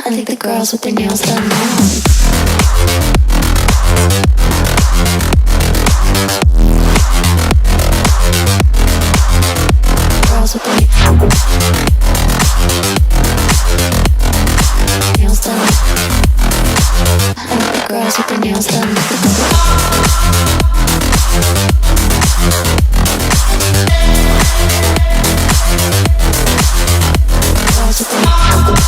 I think the girls with their nails done now. Girls with their nails done. I think the girls with their nails done. Girls with their nails done.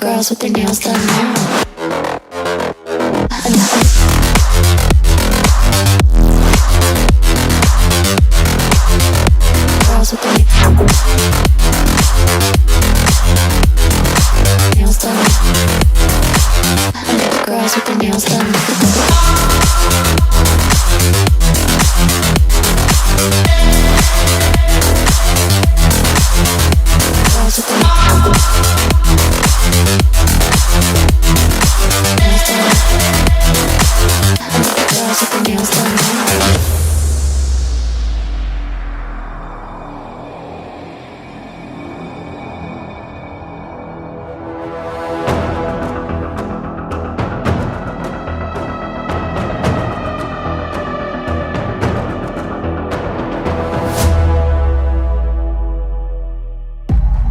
Girls with their nails done now. Girls with their nails done. I think the girls with their nails done. Girls with their nails done now.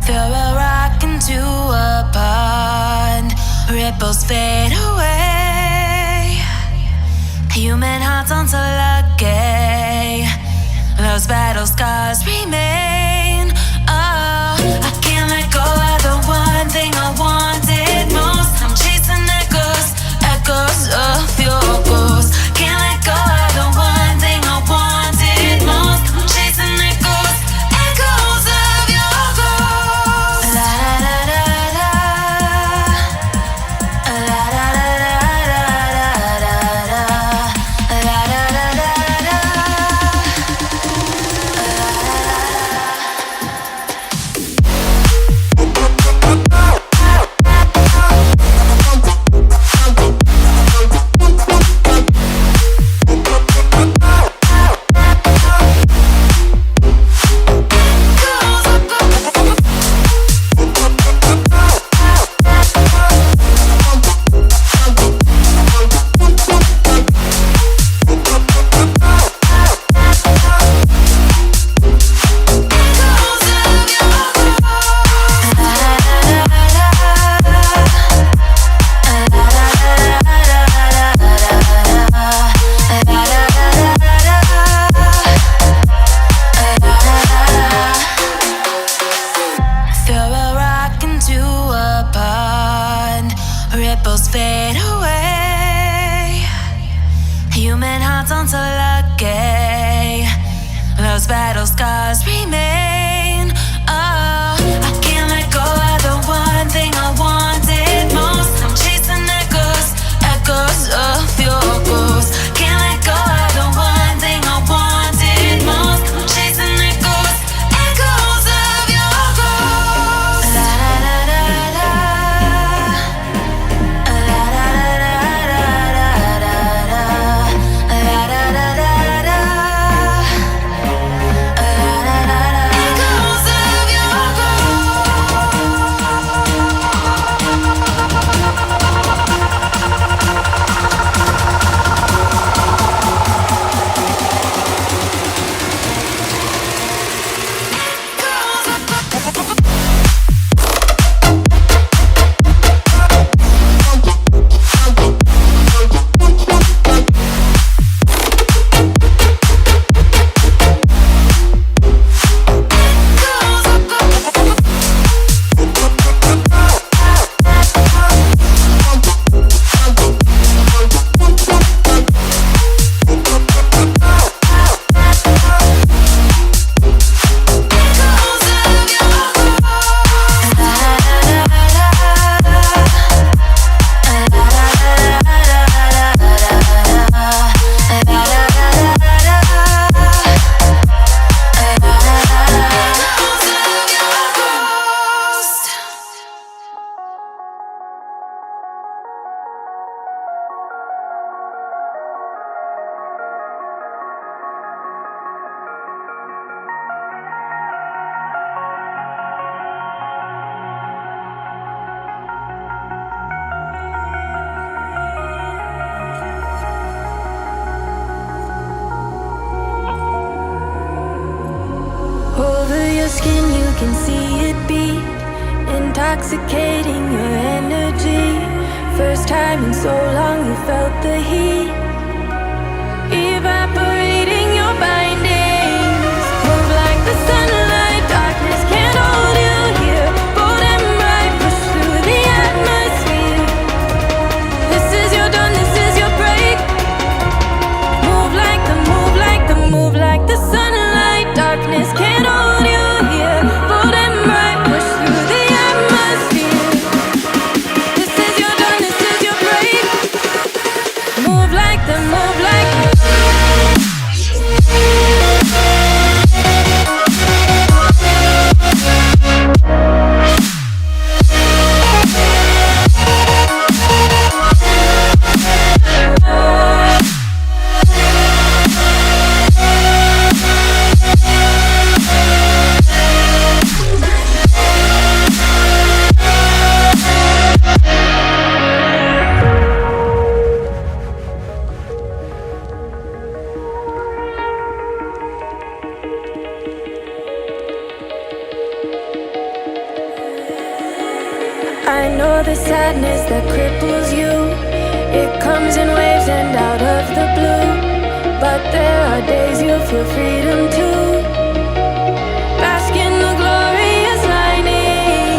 Throw a rock into a pond, ripples fade away. Human hearts aren't so lucky, those battle scars remain. Oh, I can't let go of the one thing I wanted most. I'm chasing echoes, echoes of your ghost. Can't let go of the one thing I wanted most. I'm chasing echoes, echoes of your ghost. La da da da da, la da da da ripples fade away. Human hearts aren't so lucky, those battle scars remain. Oh, I can't let go of the one thing I wanted most. I'm chasing echoes, echoes of your ghost. Can't let go of the one thing I wanted most. I'm chasing echoes, echoes of your ghost. La da da da da, la da da da da da, la da da da da, la da da. intoxicating your energy. First time in so long you felt the heat evaporating your bindings. Move like the sunlight, darkness can't hold you here. Bold and bright, push through the atmosphere. This is your dawn, this is your break. Move like the, move like the, move like the sunlight, darkness can't hold you here. Bold and bright, push through the atmosphere. This is your dawn, this is your break. Move like the, move like the. I know the sadness that cripples you. It comes in waves and out of the blue. But there are days you feel freedom too. Bask in the glorious lightning.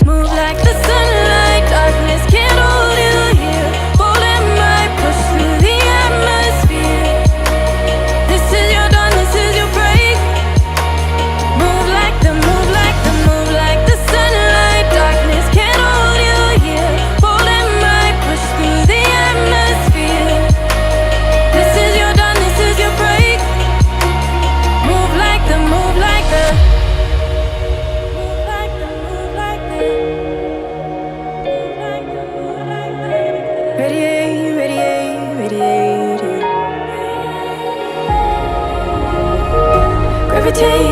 Move like the sunlight, darkness can't hold you here. Bold and bright, push through the atmosphere. This is your dawn, this is your break. Move like the, move like the, move like the sunlight, darkness can't hold you here. Bold and bright, push through the atmosphere. This is your dawn, this is your break. Move like the, move like the, move like the, move like the, move like the, move like the. Radiate, radiate, radiate. Gravitate.